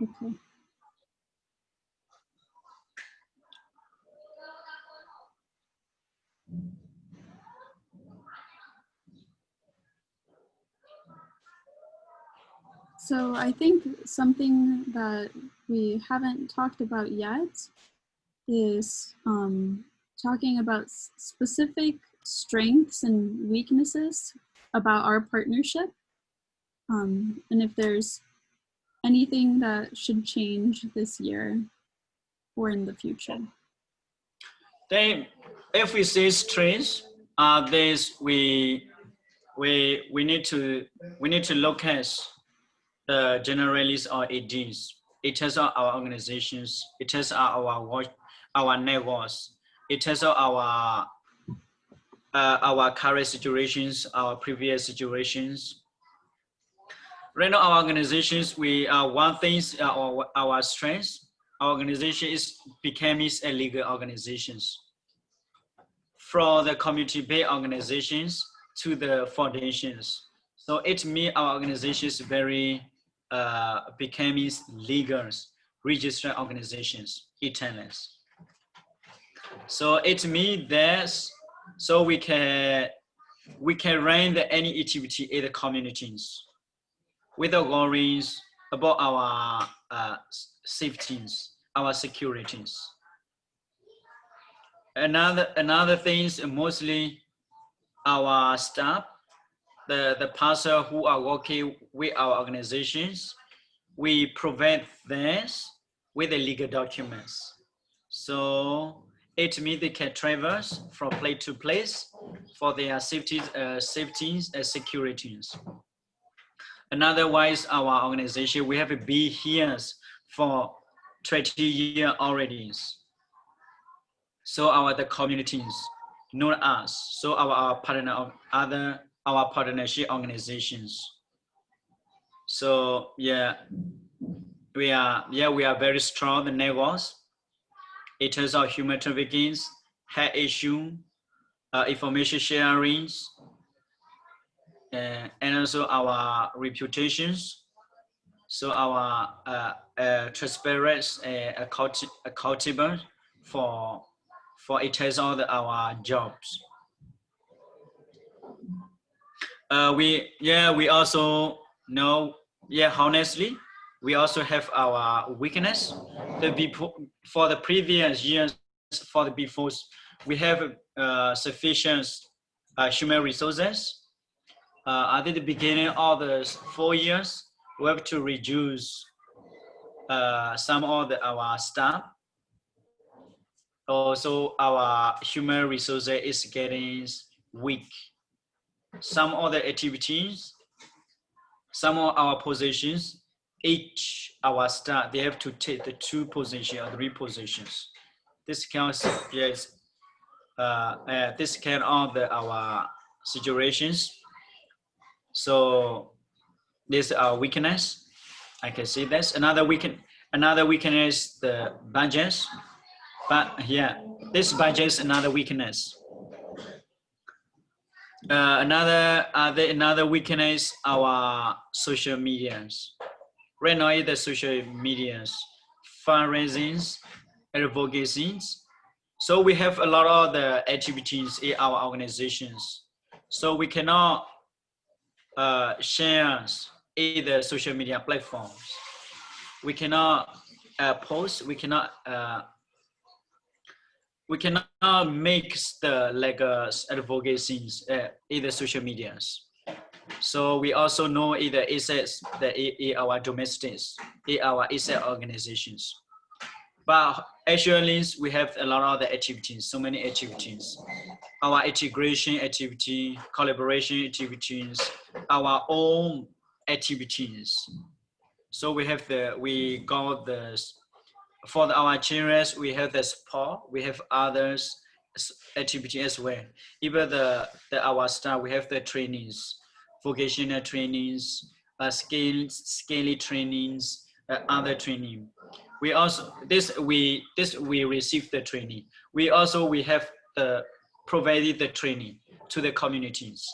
Okay. So I think something that we haven't talked about yet is talking about specific strengths and weaknesses about our partnership, and if there's anything that should change this year or in the future. Then, if we see strengths, this we need to look at the generalists or ADs. It tells our organizations. It tells our networks. It tells our current situations, our previous situations. Right now, our organizations, one thing is our strengths. Our organization is becoming a legal organizations. From the community-based organizations to the foundations. So it means our organization is very becoming legal, registered organizations, ETNs. So it means that so we can run any activity in the communities without worries about our safeties, our securities. Another thing is mostly our staff, the pastor who are working with our organizations, we provide them with the legal documents. So it means they can traverse from place to place for their safeties and securities. Another wise, our organization, we have been here for 20 years already. So the communities know us. So our partnership organizations. So yeah, we are very strong in networks. It turns out human trafficking, hate issue, information sharing, and also our reputations. So our transparent, accountable for it has all our jobs. We also know, honestly, we also have our weakness. For the previous years, for the before, we have sufficient human resources. At the beginning of the 4 years, we have to reduce some of our staff. Also, our human resources is getting weak. Some other activities, some of our positions, each our staff, they have to take the 2 positions or 3 positions. This counts, yes. This can of our situations. So this is our weakness. I can see this. Another weakness is the budgets. But this budget is another weakness. Another weakness, our social medias. Right now, the social medias, fundraisings, advocacies. So we have a lot of the activities in our organizations. So we cannot share in the social media platforms. We cannot post. We cannot make the advocacies in the social medias. So we also know either assets that in our domestics, in our asset organizations. But actually, we have a lot of the activities, so many activities. Our integration activity, collaboration activities, our own activities. So we got this. For our children, we have the support. We have others activity as well. Even our staff, we have the trainings, vocational trainings, scale trainings, other training. We also we receive the training. We have provided the training to the communities.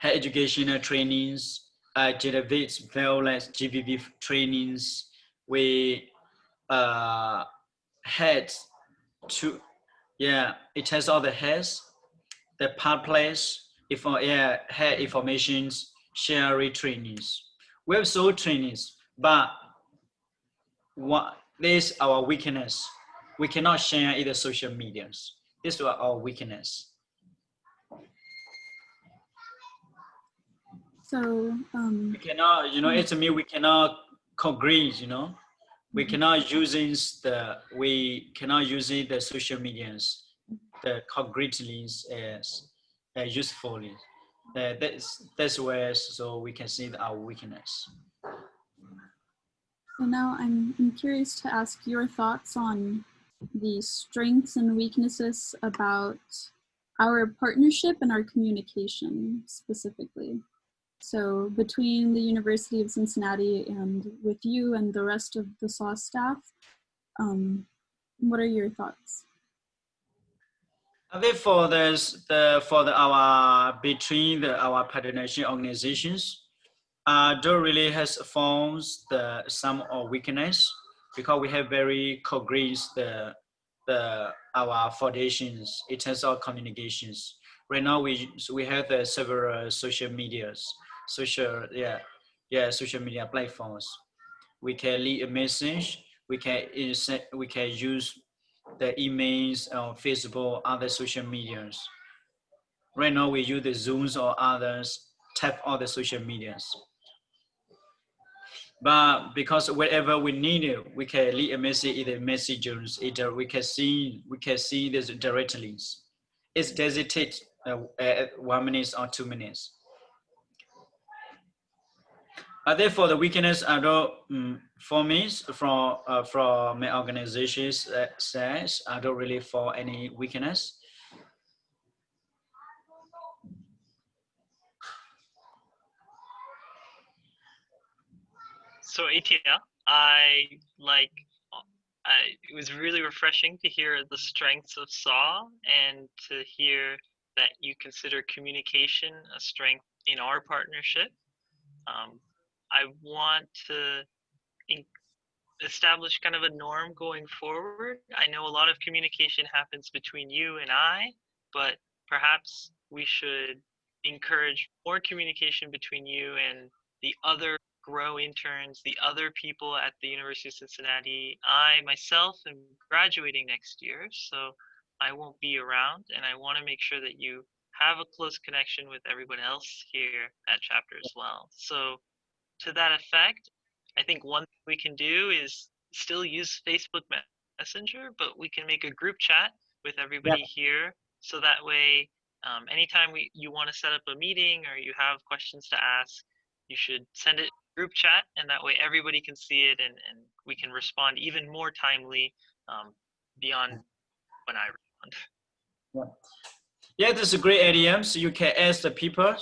Educational trainings, generate violence, GBV trainings. We had to, yeah, it has all the heads, the part place, if yeah, head informations, share trainings. We have so trainings, but what this is our weakness. We cannot share either social medias. This is our weakness. So We cannot, it's me. We cannot agree. We cannot using the social medias the concretely as usefully. That's where so we can see our weakness. So now I'm curious to ask your thoughts on the strengths and weaknesses about our partnership and our communication specifically. So between the University of Cincinnati and with you and the rest of the SAW staff, what are your thoughts? I think for our between our partnership organizations, don't really has found some of weakness because we have very concrete our foundations in terms of communications. Right now we have several social media platforms. We can leave a message. We can use the emails on Facebook, other social medias. Right now we use the Zooms or others, tap all the social medias. But because wherever we need it, we can leave a message in the messages. Either we can see this directly. It's designated 1 minute or 2 minutes. Therefore, the weakness I don't for me from my organization says I don't really for any weakness. So Atia, it was really refreshing to hear the strengths of SAW and to hear that you consider communication a strength in our partnership. I want to establish kind of a norm going forward. I know a lot of communication happens between you and I, but perhaps we should encourage more communication between you and the other GROW interns, the other people at the University of Cincinnati. I myself am graduating next year, so I won't be around, and I want to make sure that you have a close connection with everyone else here at chapter as well. So to that effect, I think one thing we can do is still use Facebook Messenger, but we can make a group chat with everybody here. So that way, anytime you want to set up a meeting or you have questions to ask, you should send it group chat, and that way everybody can see it and we can respond even more timely beyond when I respond. Yeah, that's a great idea. So you can ask the people,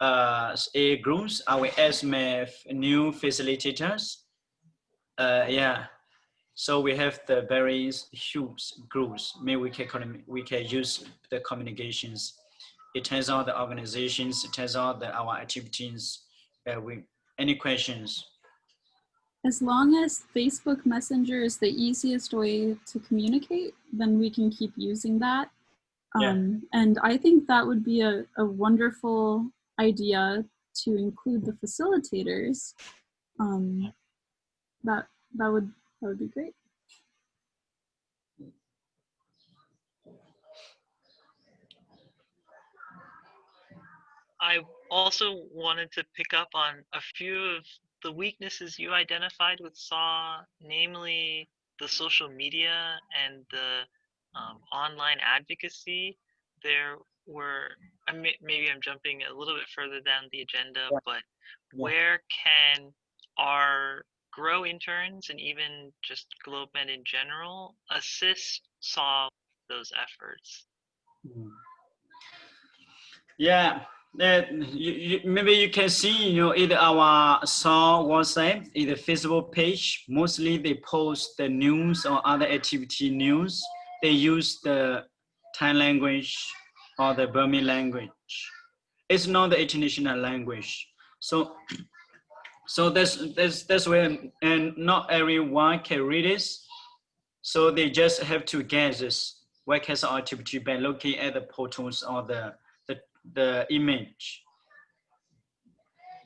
a groups. I will ask my new facilitators. Yeah. So we have the various huge groups. Maybe we can use the communications. It turns out the organizations. It turns out that our activities. Any questions? As long as Facebook Messenger is the easiest way to communicate, then we can keep using that. And I think that would be a wonderful idea to include the facilitators. That would be great. I also wanted to pick up on a few of the weaknesses you identified with SAW, namely the social media and the online advocacy. There were, maybe I'm jumping a little bit further down the agenda, but where can our GROW interns and even just GlobeMed in general assist SAW those efforts? Yeah, maybe you can see, either our SAW WhatsApp, either Facebook page. Mostly they post the news or other activity news. They use the Thai language or the Burmese language. It's not the international language. So that's when, and not everyone can read this. So they just have to guess this webcast activity by looking at the photos or the image.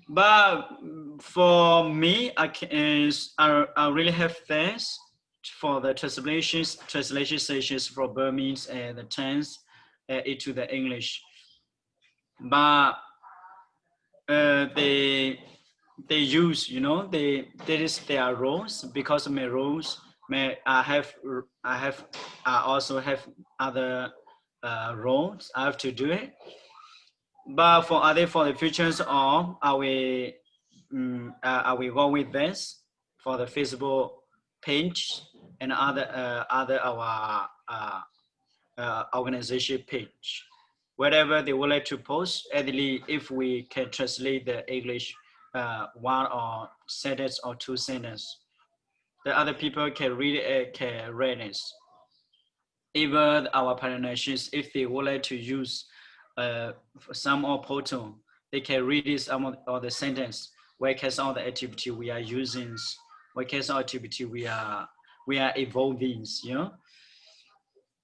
But for me, I really have thanks for the translation sessions for Burmese and the tense into the English. But they use, you know, that is their roles, because of my roles. I also have other roles. I have to do it. But for the futures, or I will go with this for the Facebook page and other our organization page. Whatever they would like to post, at least if we can translate the English one or sentence or two sentences, the other people can read it, can read it. Even our partnerships, if they would like to use some or portal, they can read this some of the sentence. What case all the activity we are using, what case all activity we are evolving, you know.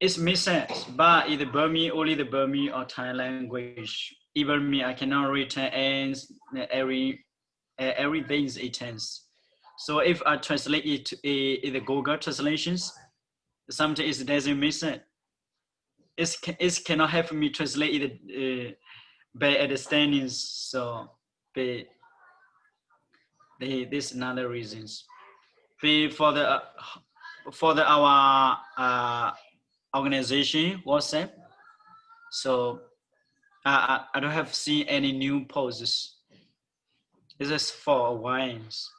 It makes sense, but in the Burmese, only the Burmese or Thai language, even me, I cannot return ends everything is it tense. So if I translate it in the Google translations, sometimes it doesn't make sense. It cannot help me translate it by understanding. So, this is another reasons. For the our organization WhatsApp. So I don't have seen any new poses. This is for wines.